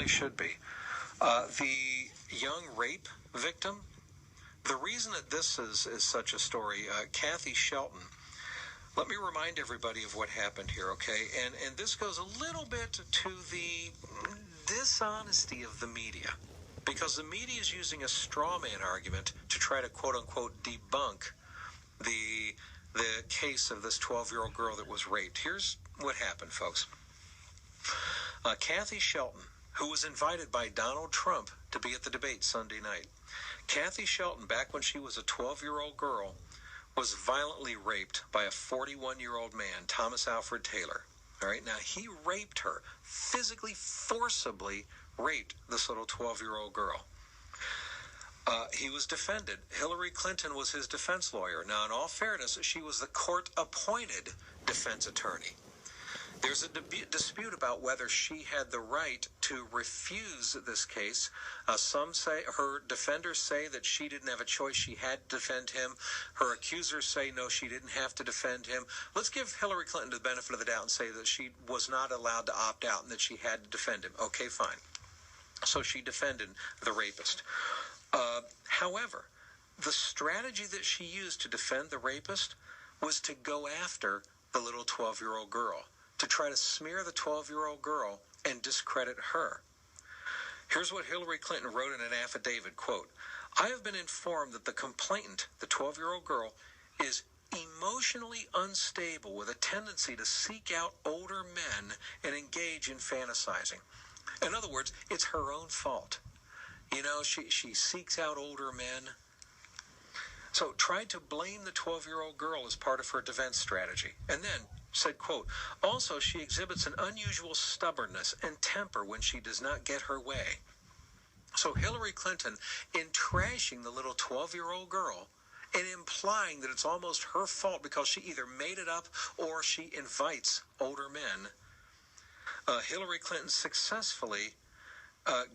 they should be. The young rape victim, the reason that this is such a story, Kathy Shelton, let me remind everybody of what happened here, okay? And this goes a little bit to the dishonesty of the media, because the media is using a straw man argument to try to quote-unquote debunk the case of this 12-year-old girl that was raped. Here's what happened, folks. Kathy Shelton, who was invited by Donald Trump to be at the debate Sunday night. Kathy Shelton, back when she was a 12-year-old girl, was violently raped by a 41-year-old man, Thomas Alfred Taylor. All right, now he raped her, physically, forcibly raped this little 12-year-old girl. He was defended. Hillary Clinton was his defense lawyer. Now, in all fairness, she was the court-appointed defense attorney. There's a dispute about whether she had the right to refuse this case. Some say, her defenders say that she didn't have a choice. She had to defend him. Her accusers say, no, she didn't have to defend him. Let's give Hillary Clinton the benefit of the doubt and say that she was not allowed to opt out and that she had to defend him. Okay, fine. So she defended the rapist. However, the strategy that she used to defend the rapist was to go after the little 12-year-old girl, to try to smear the 12-year-old girl and discredit her. Here's what Hillary Clinton wrote in an affidavit, quote, "I have been informed that the complainant, the 12-year-old girl, is emotionally unstable with a tendency to seek out older men and engage in fantasizing." In other words, it's her own fault. You know, she seeks out older men. So tried to blame the 12-year-old girl as part of her defense strategy. And then said, quote, "Also, she exhibits an unusual stubbornness and temper when she does not get her way." So Hillary Clinton, in trashing the little 12-year-old girl and implying that it's almost her fault because she either made it up or she invites older men, Hillary Clinton successfully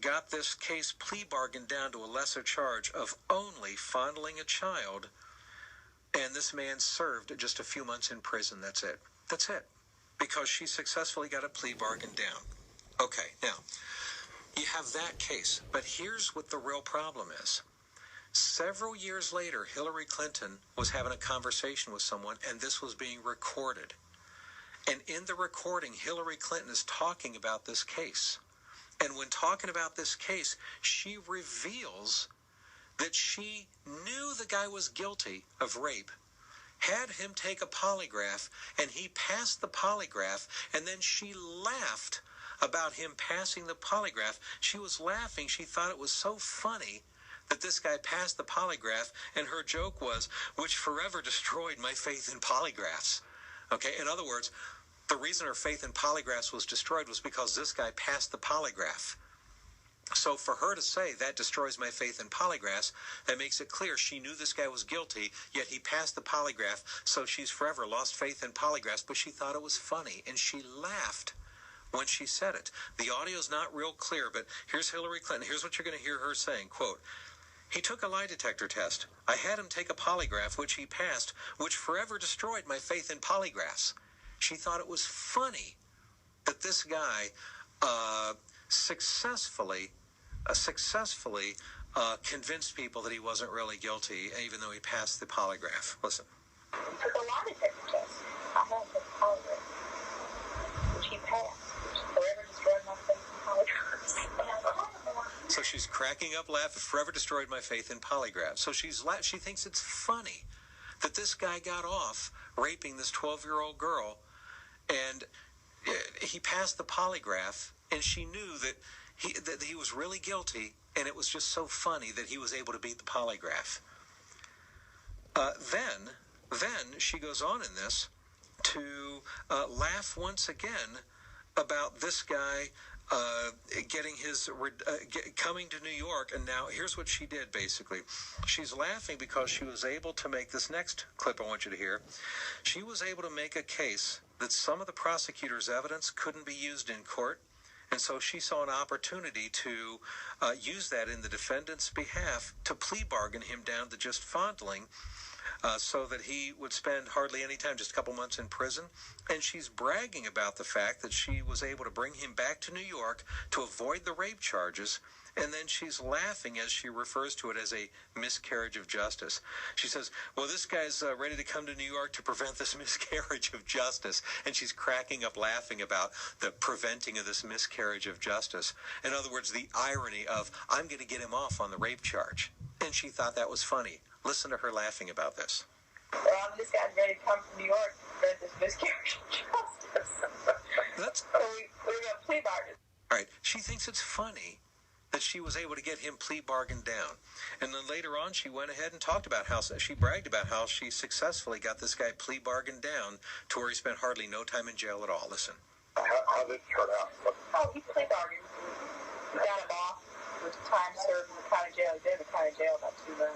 got this case plea bargained down to a lesser charge of only fondling a child, and this man served just a few months in prison. That's it. That's it. Because she successfully got a plea bargain down. Okay, now, you have that case, but here's what the real problem is. Several years later, Hillary Clinton was having a conversation with someone, and this was being recorded. And in the recording, Hillary Clinton is talking about this case. And when talking about this case, she reveals that she knew the guy was guilty of rape, had him take a polygraph, and he passed the polygraph, and then she laughed about him passing the polygraph. She was laughing. She thought it was so funny that this guy passed the polygraph, and her joke was, which forever destroyed my faith in polygraphs. Okay, in other words, the reason her faith in polygraphs was destroyed was because this guy passed the polygraph. So for her to say that destroys my faith in polygraphs, that makes it clear she knew this guy was guilty, yet he passed the polygraph, so she's forever lost faith in polygraphs, but she thought it was funny, and she laughed when she said it. The audio's not real clear, but here's Hillary Clinton. Here's what you're going to hear her saying, quote, "He took a lie detector test. I had him take a polygraph, which he passed, which forever destroyed my faith in polygraphs." She thought it was funny that this guy successfully convinced people that he wasn't really guilty, even though he passed the polygraph. Listen. He took a lie detector test. I had the polygraph, which he passed, which forever destroyed my faith in polygraphs. So she's cracking up laughing, forever destroyed my faith in polygraphs. So she thinks it's funny that this guy got off raping this 12-year-old girl, and he passed the polygraph, and she knew that he was really guilty, and it was just so funny that he was able to beat the polygraph. Then she goes on in this to laugh once again about this guy getting coming to New York. And now here's what she did, basically. She's laughing because she was able to make this next clip I want you to hear. She was able to make a case that some of the prosecutor's evidence couldn't be used in court. And so she saw an opportunity to use that in the defendant's behalf to plea bargain him down to just fondling. so that he would spend hardly any time, just a couple months in prison. And she's bragging about the fact that she was able to bring him back to New York to avoid the rape charges. And then she's laughing as she refers to it as a miscarriage of justice. She says, well, this guy's ready to come to New York to prevent this miscarriage of justice. And she's cracking up laughing about the preventing of this miscarriage of justice. In other words, the irony of, I'm going to get him off on the rape charge. And she thought that was funny. Listen to her laughing about this. Well, this guy's ready to come from New York to prevent this miscarriage of justice. So we're going to plea bargain. All right. She thinks it's funny that she was able to get him plea bargained down. And then later on, she went ahead and talked about how she bragged about how she successfully got this guy plea bargained down to where he spent hardly no time in jail at all. Listen. How did it turn out? Oh, he plea bargained. He got him off with time served in the county jail. He's been in the county jail about 2 months.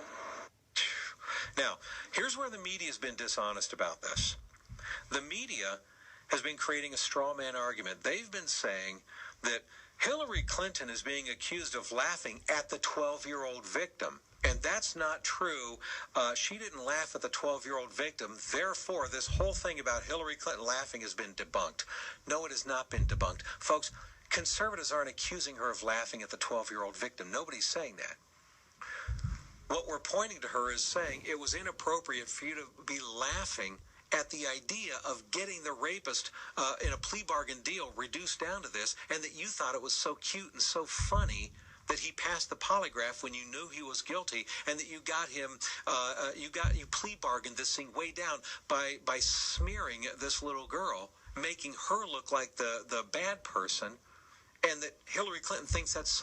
Now, here's where the media has been dishonest about this. The media has been creating a straw man argument. They've been saying that Hillary Clinton is being accused of laughing at the 12-year-old victim. And that's not true. She didn't laugh at the 12-year-old victim. Therefore, this whole thing about Hillary Clinton laughing has been debunked. No, it has not been debunked. Folks, conservatives aren't accusing her of laughing at the 12-year-old victim. Nobody's saying that. What we're pointing to her is saying it was inappropriate for you to be laughing at the idea of getting the rapist in a plea bargain deal reduced down to this, and that you thought it was so cute and so funny that he passed the polygraph when you knew he was guilty, and that you got him, you plea bargained this thing way down by smearing this little girl, making her look like the bad person, and that Hillary Clinton thinks that's so